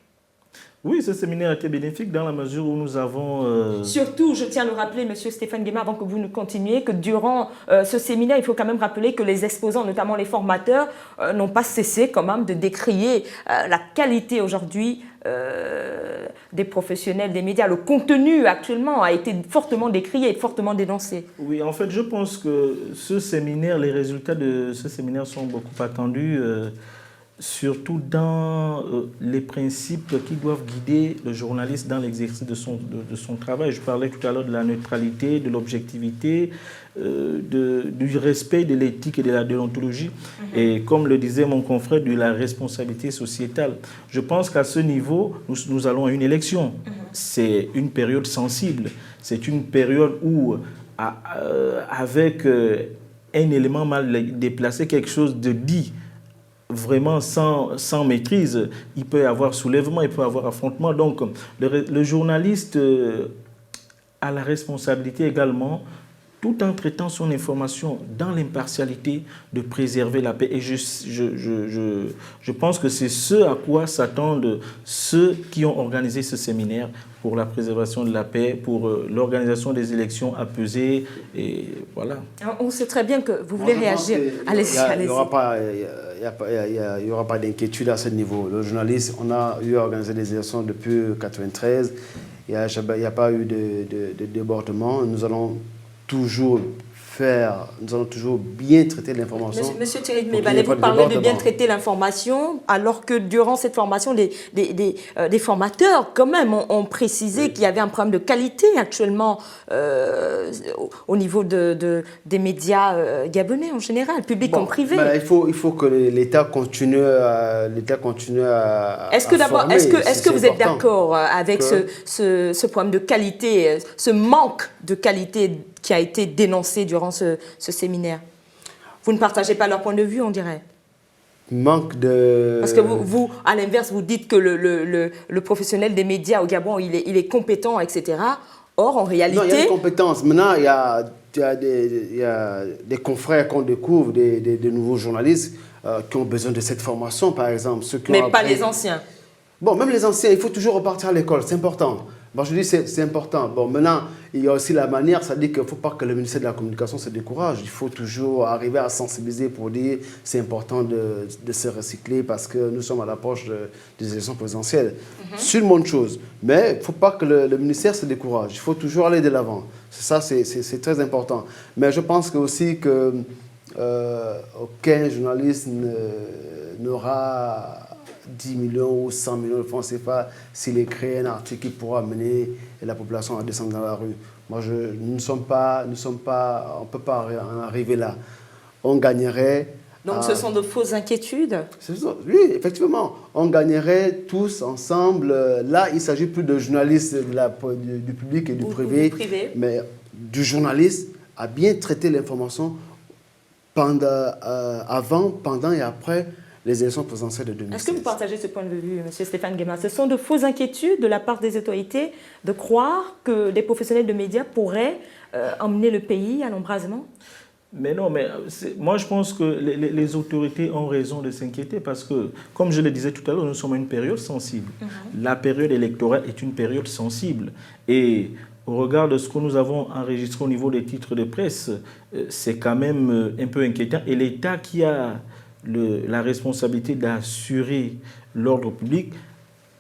Oui, ce séminaire était bénéfique dans la mesure où nous avons... Surtout, je tiens à le rappeler, M. Stéphane Guéma, avant que vous ne continuiez, que durant ce séminaire, il faut quand même rappeler que les exposants, notamment les formateurs, n'ont pas cessé quand même de décrier la qualité aujourd'hui des professionnels des médias. Le contenu actuellement a été fortement décrié, fortement dénoncé. Oui, en fait, je pense que ce séminaire, les résultats de ce séminaire sont beaucoup attendus. Surtout dans les principes qui doivent guider le journaliste dans l'exercice de son travail. Je parlais tout à l'heure de la neutralité, de l'objectivité, du respect de l'éthique et de la déontologie. Et comme le disait mon confrère, de la responsabilité sociétale. Je pense qu'à ce niveau, nous allons à une élection. C'est une période sensible. C'est une période où, avec un élément mal déplacé, quelque chose de dit, vraiment sans maîtrise, il peut y avoir soulèvement, il peut y avoir affrontement. Donc, le journaliste a la responsabilité également, tout en traitant son information dans l'impartialité, de préserver la paix. Et je pense que c'est ce à quoi s'attendent ceux qui ont organisé ce séminaire pour la préservation de la paix, pour l'organisation des élections apaisées. Et voilà. Alors, on sait très bien que vous voulez réagir. Allez-y, allez-y. Il n'y aura pas d'inquiétude à ce niveau. Le journaliste, on a eu à organiser des élections depuis 1993. Il n'y a pas eu de débordement. Nous allons toujours bien traiter l'information. Monsieur Thierry Mebalet, vous parlez de bien traiter l'information, alors que durant cette formation, des formateurs, quand même, ont précisé qu'il y avait un problème de qualité actuellement au niveau des médias gabonais en général, publics comme privés. Il faut que l'État continue à Est-ce que vous êtes d'accord avec ce problème de qualité, ce manque de qualité qui a été dénoncé durant ce séminaire? Vous ne partagez pas leur point de vue, on dirait? Manque de... Parce que vous, à l'inverse, vous dites que le professionnel des médias au Gabon, il est compétent, etc. Or, en réalité... Non, il y a des compétences. Maintenant, il y a des confrères qu'on découvre, des nouveaux journalistes qui ont besoin de cette formation, par exemple. Mais pas les anciens. Bon, même les anciens, il faut toujours repartir à l'école, c'est important. Bon, je dis c'est important. Bon, maintenant, il y a aussi la manière, ça dit qu'il ne faut pas que le ministère de la Communication se décourage. Il faut toujours arriver à sensibiliser pour dire c'est important de se recycler parce que nous sommes à l'approche des élections présidentielles. C'est une bonne chose. Mais il ne faut pas que le ministère se décourage. Il faut toujours aller de l'avant. Ça, c'est très important. Mais je pense que aussi que aucun journaliste n'aura 10 millions ou 100 millions de francs CFA s'il écrit un article qui pourra amener la population à descendre dans la rue. Moi, on ne peut pas en arriver là. On gagnerait... Donc ce sont de fausses inquiétudes? Oui, effectivement. On gagnerait tous ensemble. Là, il ne s'agit plus de journalistes du public et du privé, mais du journaliste à bien traiter l'information avant, pendant et après les élections présidentielles de 2016. Est-ce que vous partagez ce point de vue, M. Stéphane Guéma? Ce sont de fausses inquiétudes de la part des autorités de croire que des professionnels de médias pourraient emmener le pays à l'embrasement? Mais non, mais moi je pense que les autorités ont raison de s'inquiéter parce que, comme je le disais tout à l'heure, nous sommes à une période sensible. La période électorale est une période sensible. Et au regard de ce que nous avons enregistré au niveau des titres de presse, c'est quand même un peu inquiétant. Et l'État qui a la responsabilité d'assurer l'ordre public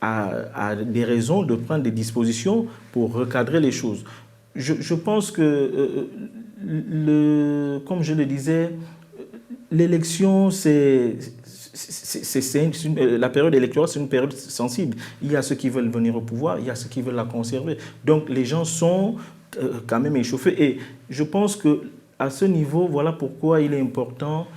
a des raisons de prendre des dispositions pour recadrer les choses. Je pense que, comme je le disais, l'élection, la période électorale, c'est une période sensible. Il y a ceux qui veulent venir au pouvoir, il y a ceux qui veulent la conserver. Donc les gens sont quand même échauffés. Et je pense qu'à ce niveau, voilà pourquoi il est important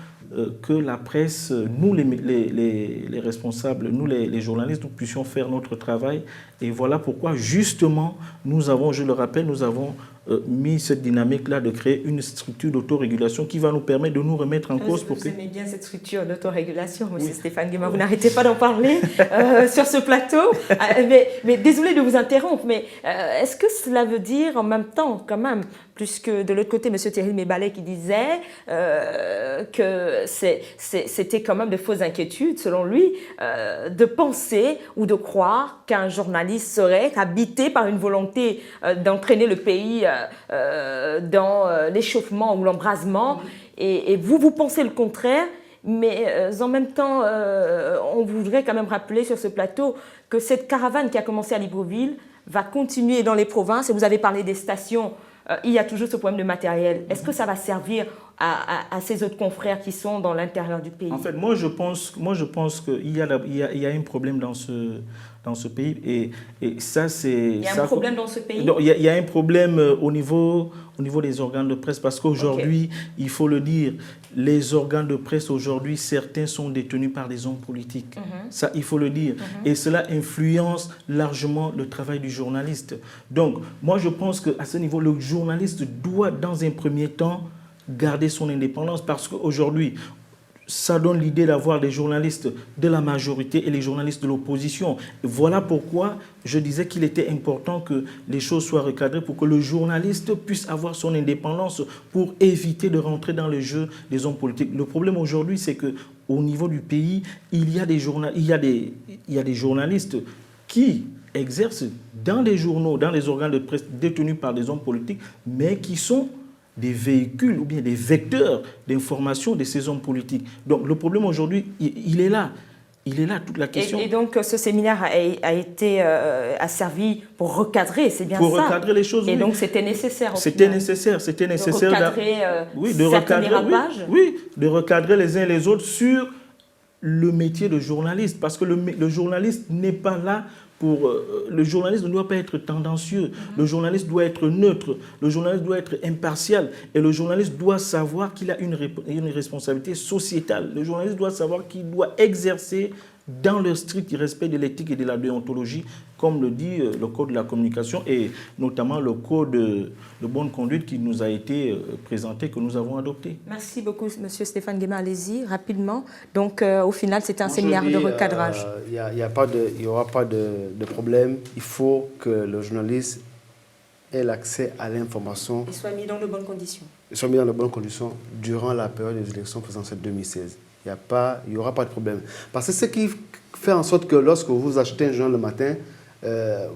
que la presse, nous les responsables, nous les journalistes, nous puissions faire notre travail. Et voilà pourquoi justement nous avons, je le rappelle, nous avons mis cette dynamique-là de créer une structure d'autorégulation qui va nous permettre de nous remettre en cause. Vous aimez bien cette structure d'autorégulation, M. Stéphane Guéma, vous n'arrêtez pas d'en parler sur ce plateau. Mais désolé de vous interrompre, mais est-ce que cela veut dire en même temps, quand même, puisque de l'autre côté, M. Thierry Mebalet qui disait que c'était quand même de fausses inquiétudes, selon lui, de penser ou de croire qu'un journaliste serait habité par une volonté d'entraîner le pays dans l'échauffement ou l'embrasement. Et vous pensez le contraire, mais en même temps, on voudrait quand même rappeler sur ce plateau que cette caravane qui a commencé à Libreville va continuer dans les provinces. Et vous avez parlé des stations. Il y a toujours ce problème de matériel. Est-ce que ça va servir à ces autres confrères qui sont dans l'intérieur du pays? En fait, moi je pense qu'il y a un problème dans ce pays et ça c'est... Il y a un problème dans ce pays? Il y a un problème au niveau des organes de presse parce qu'aujourd'hui, il faut le dire, les organes de presse aujourd'hui, certains sont détenus par des hommes politiques. Ça, il faut le dire. Et cela influence largement le travail du journaliste. Donc, moi je pense qu'à ce niveau, le journaliste doit dans un premier temps garder son indépendance parce qu'aujourd'hui, ça donne l'idée d'avoir des journalistes de la majorité et les journalistes de l'opposition. Voilà pourquoi je disais qu'il était important que les choses soient recadrées pour que le journaliste puisse avoir son indépendance pour éviter de rentrer dans le jeu des hommes politiques. Le problème aujourd'hui, c'est qu'au niveau du pays, il y a des journalistes qui exercent dans les journaux, dans les organes de presse détenus par des hommes politiques, mais qui sont des véhicules ou bien des vecteurs d'information de ces hommes politiques. Donc le problème aujourd'hui, il est là. Il est là, toute la question. Et donc ce séminaire a servi pour recadrer, c'est bien ça? Pour recadrer les choses, et oui. Donc c'était nécessaire. C'était nécessaire. De recadrer certains dérapages. Oui, de recadrer les uns et les autres sur le métier de journaliste. Parce que le journaliste n'est pas là le journaliste ne doit pas être tendancieux, le journaliste doit être neutre, le journaliste doit être impartial et le journaliste doit savoir qu'il a une responsabilité sociétale. Le journaliste doit savoir qu'il doit exercer dans le strict respect de l'éthique et de la déontologie, comme le dit le Code de la communication et notamment le Code de bonne conduite qui nous a été présenté, que nous avons adopté. Merci beaucoup, M. Stéphane Guéma. Allez-y, rapidement. Donc, au final, c'est un séminaire de recadrage. Il n'y aura pas de problème. Il faut que le journaliste ait l'accès à l'information. Et soit mis dans de bonnes conditions. Soit mis dans de bonnes conditions durant la période des élections présidentielles 2016. Il n'y aura pas de problème. Parce que ce qui fait en sorte que lorsque vous achetez un journal le matin,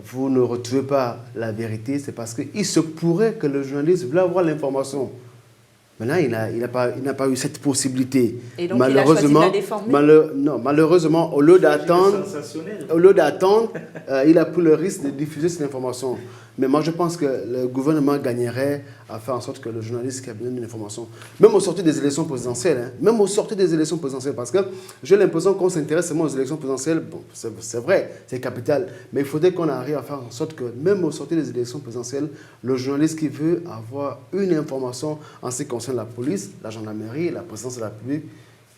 vous ne retrouvez pas la vérité, c'est parce qu'il se pourrait que le journaliste voulait avoir l'information. Maintenant, il n'a pas eu cette possibilité. Et donc, il a choisi de la déformer. Malheureusement, au lieu d'attendre, il a pris le risque de diffuser cette information. Mais moi, je pense que le gouvernement gagnerait à faire en sorte que le journaliste qui a besoin d'une information, même au sortir des élections présidentielles, parce que j'ai l'impression qu'on s'intéresse seulement aux élections présidentielles, bon, c'est vrai, c'est capital, mais il faudrait qu'on arrive à faire en sorte que même au sortir des élections présidentielles, le journaliste qui veut avoir une information en ce qui concerne la police, la gendarmerie, la présidence de la République,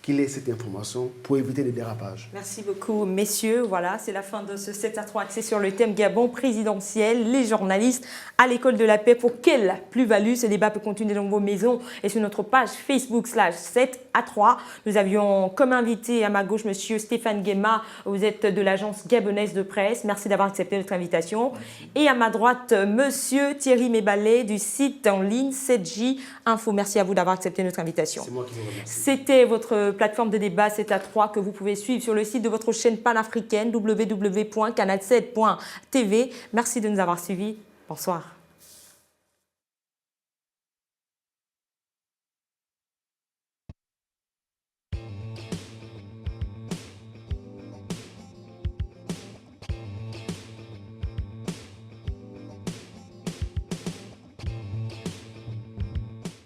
qu'il ait cette information pour éviter les dérapages. Merci beaucoup, messieurs. Voilà, c'est la fin de ce 7-3 axé sur le thème Gabon présidentiel. Les journalistes à l'école de la paix, pour quelle plus-value? Ce débat peut continuer dans vos maisons et sur notre page Facebook/7-3. Nous avions comme invité à ma gauche monsieur Stéphane Guéma. Vous êtes de l'agence gabonaise de presse. Merci d'avoir accepté notre invitation. Et à ma droite, monsieur Thierry Mébalé du site en ligne 7J Info. Merci à vous d'avoir accepté notre invitation. C'est moi qui vous remercie. C'était votre plateforme de débat 7-3 que vous pouvez suivre sur le site de votre chaîne panafricaine www.canal7.tv. Merci de nous avoir suivis. Bonsoir.